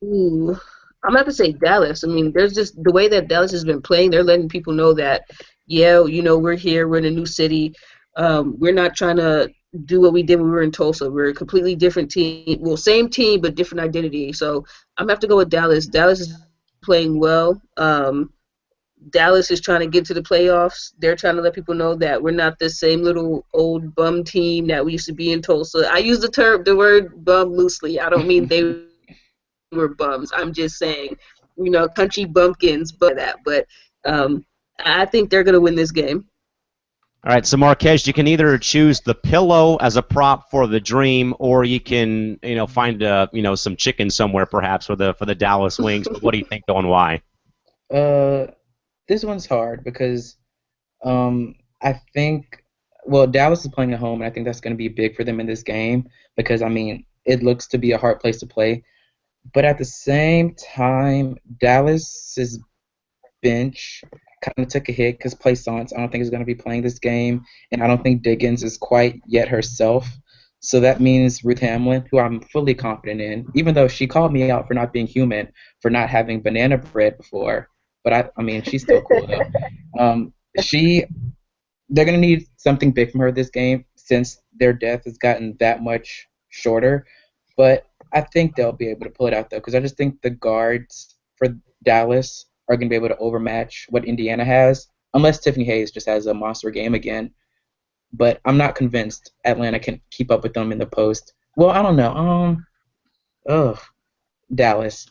Ooh, I'm gonna have to say Dallas. I mean, there's just the way that Dallas has been playing. They're letting people know that, yeah, we're here. We're in a new city. We're not trying to do what we did when we were in Tulsa. We're a completely different team. Well, same team but different identity. So I'm gonna have to go with Dallas. Dallas is playing well. Dallas is trying to get to the playoffs. They're trying to let people know that we're not the same little old bum team that we used to be in Tulsa. I use the word bum loosely. I don't mean they were bums. I'm just saying, country bumpkins, but that. But I think they're gonna win this game. All right, so Marquez, you can either choose the pillow as a prop for the dream, or you can, find some chicken somewhere perhaps for the Dallas Wings. But what do you think, though, and why? Uh, this one's hard because I think, well, Dallas is playing at home, and I think that's going to be big for them in this game because, I mean, it looks to be a hard place to play. But at the same time, Dallas's bench kind of took a hit because Plaisance, I don't think, is going to be playing this game, and I don't think Diggins is quite yet herself. So that means Ruth Hamlin, who I'm fully confident in, even though she called me out for not being human, for not having banana bread before. But I mean, she's still cool though. She, they're going to need something big from her this game since their depth has gotten that much shorter. But I think they'll be able to pull it out though, because I just think the guards for Dallas are going to be able to overmatch what Indiana has, unless Tiffany Hayes just has a monster game again. But I'm not convinced Atlanta can keep up with them in the post. Well, I don't know. Ugh, Dallas.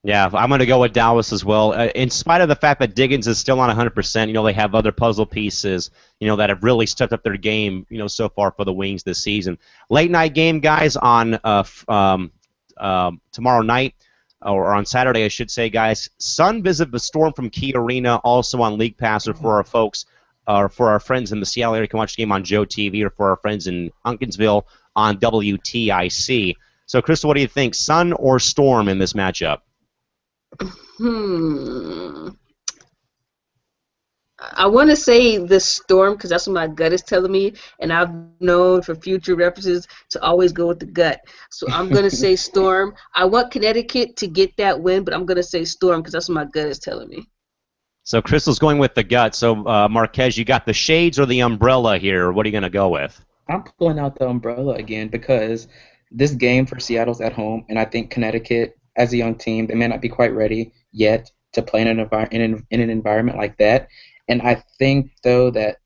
Yeah, I'm going to go with Dallas as well. In spite of the fact that Diggins is still on 100%, they have other puzzle pieces, that have really stepped up their game, so far for the Wings this season. Late night game, guys, on tomorrow night, or on Saturday, I should say, guys. Sun visit the Storm from Key Arena, also on League Pass, or for our folks, or for our friends in the Seattle area, can watch the game on Joe TV, or for our friends in Unkinsville on WTIC. So, Crystal, what do you think, Sun or Storm in this matchup? I want to say the Storm because that's what my gut is telling me, and I've known for future references to always go with the gut. So I'm going to say Storm. I want Connecticut to get that win, but I'm going to say Storm because that's what my gut is telling me. So Crystal's going with the gut. So, Marquez, you got the shades or the umbrella here? What are you going to go with? I'm pulling out the umbrella again because this game for Seattle's at home, and I think Connecticut, as a young team, they may not be quite ready yet to play in an environment like that. And I think, though, that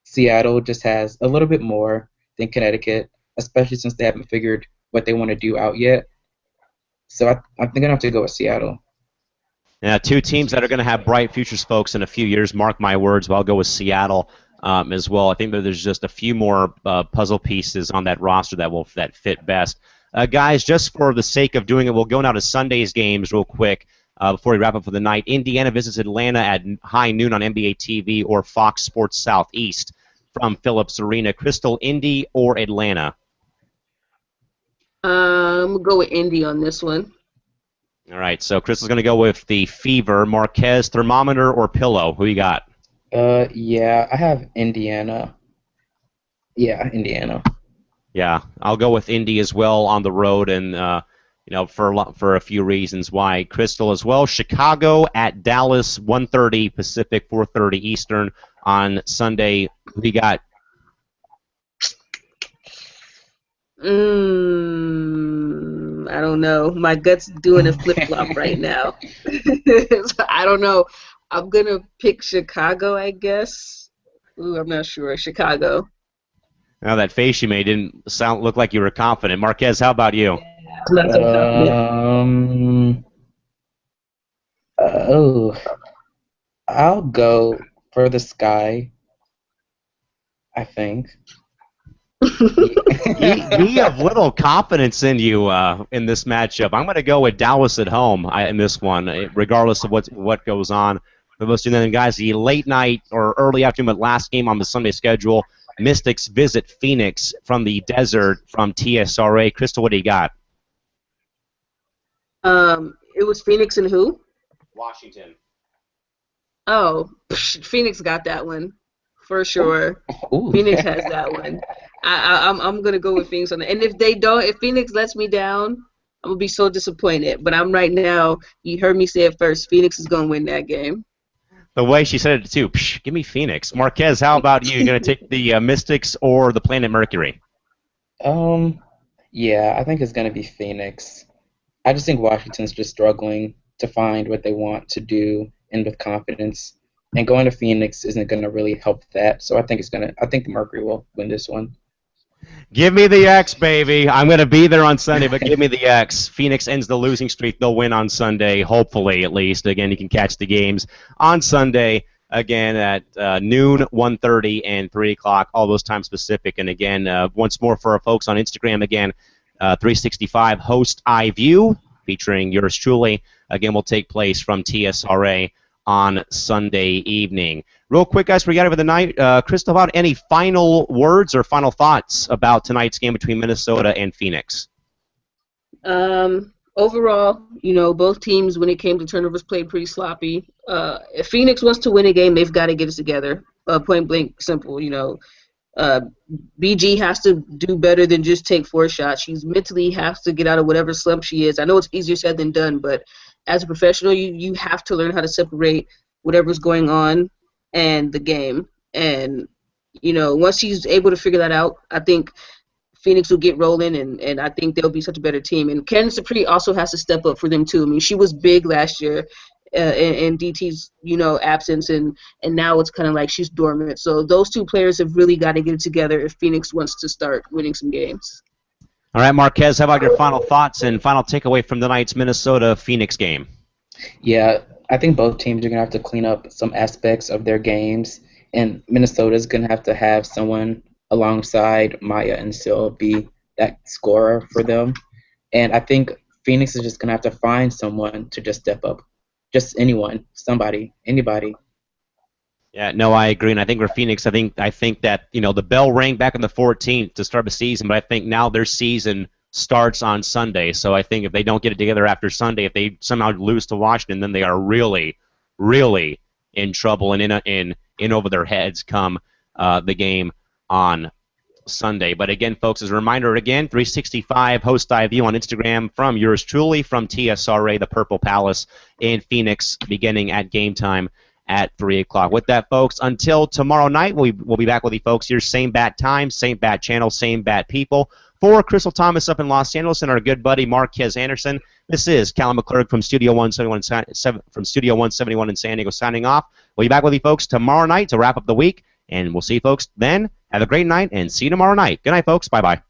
Seattle just has a little bit more than Connecticut, especially since they haven't figured what they want to do out yet. So I think I'm going to have to go with Seattle. Yeah, two teams that are going to have bright futures, folks, in a few years. Mark my words. But I'll go with Seattle as well. I think that there's just a few more puzzle pieces on that roster that fit best. Guys, just for the sake of doing it, we'll go now to Sunday's games real quick before we wrap up for the night. Indiana visits Atlanta at high noon on NBA TV or Fox Sports Southeast from Phillips Arena. Crystal, Indy or Atlanta? We'll go with Indy on this one. All right, so Crystal's going to go with the Fever. Marquez, thermometer or pillow? Who you got? Yeah, I have Indiana. Yeah, Indiana. Yeah, I'll go with Indy as well on the road, and for a few reasons why. Crystal as well. Chicago at Dallas, 1:30 Pacific, 4:30 Eastern on Sunday. Who you got? I don't know. My gut's doing a flip-flop right now. So I don't know. I'm going to pick Chicago, I guess. Ooh, I'm not sure. Chicago. Now that face you made didn't look like you were confident. Marquez, how about you? I'll go for the Sky, I think. You have little confidence in you in this matchup. I'm going to go with Dallas at home in this one, regardless of what goes on. For most of them, guys, the late night or early afternoon, but last game on the Sunday schedule, Mystics visit Phoenix from the desert from TSRA. Crystal, what do you got? It was Phoenix and who? Washington. Oh, Phoenix got that one for sure. Ooh. Phoenix has that one. I'm gonna go with Phoenix on that. And if Phoenix lets me down, I'm gonna be so disappointed. But I'm right now. You heard me say it first. Phoenix is gonna win that game. The way she said it too. Give me Phoenix. Marquez, how about you? You gonna take the Mystics or the Planet Mercury? Yeah, I think it's gonna be Phoenix. I just think Washington's just struggling to find what they want to do and with confidence. And going to Phoenix isn't going to really help that. So I think the Mercury will win this one. Give me the X, baby. I'm going to be there on Sunday, but give me the X. Phoenix ends the losing streak. They'll win on Sunday, hopefully at least. Again, you can catch the games on Sunday, again, at noon, 1:30, and 3 o'clock, all those times specific. And again, once more for our folks on Instagram, again, 365 host iView, featuring yours truly, again, will take place from TSRA on Sunday evening. Real quick, guys, we got over the night. Crystal, any final words or final thoughts about tonight's game between Minnesota and Phoenix? Overall, both teams, when it came to turnovers, played pretty sloppy. If Phoenix wants to win a game, they've got to get it together. Point blank, simple. BG has to do better than just take 4 shots. She mentally has to get out of whatever slump she is. I know it's easier said than done, but as a professional, you have to learn how to separate whatever's going on and the game. And, once she's able to figure that out, I think Phoenix will get rolling, and I think they'll be such a better team. And Candace Dupree also has to step up for them too. I mean, she was big last year in DT's absence, and now it's kind of like she's dormant. So those two players have really got to get it together if Phoenix wants to start winning some games. All right, Marquez, how about your final thoughts and final takeaway from tonight's Minnesota-Phoenix game? Yeah, I think both teams are going to have to clean up some aspects of their games, and Minnesota's going to have someone alongside Maya and Sil be that scorer for them. And I think Phoenix is just going to have to find someone to just step up. Just anyone, somebody, anybody. Yeah, no, I agree, and I think for Phoenix, I think that the bell rang back on the 14th to start the season, but I think now their season starts on Sunday. So I think if they don't get it together after Sunday, if they somehow lose to Washington, then they are really, really in trouble and in over their heads come the game on Sunday. But again, folks, as a reminder, 365 host dive view on Instagram from yours truly from TSRA, the Purple Palace in Phoenix, beginning at game time at 3 o'clock. With that, folks, until tomorrow night, we'll be back with you folks here, same bat time, same bat channel, same bat people. For Crystal Thomas up in Los Angeles and our good buddy Marquez Anderson, this is Callum McClurg from Studio 171 in San Diego signing off. We'll be back with you folks tomorrow night to wrap up the week, and we'll see you folks then. Have a great night, and see you tomorrow night. Good night, folks. Bye-bye.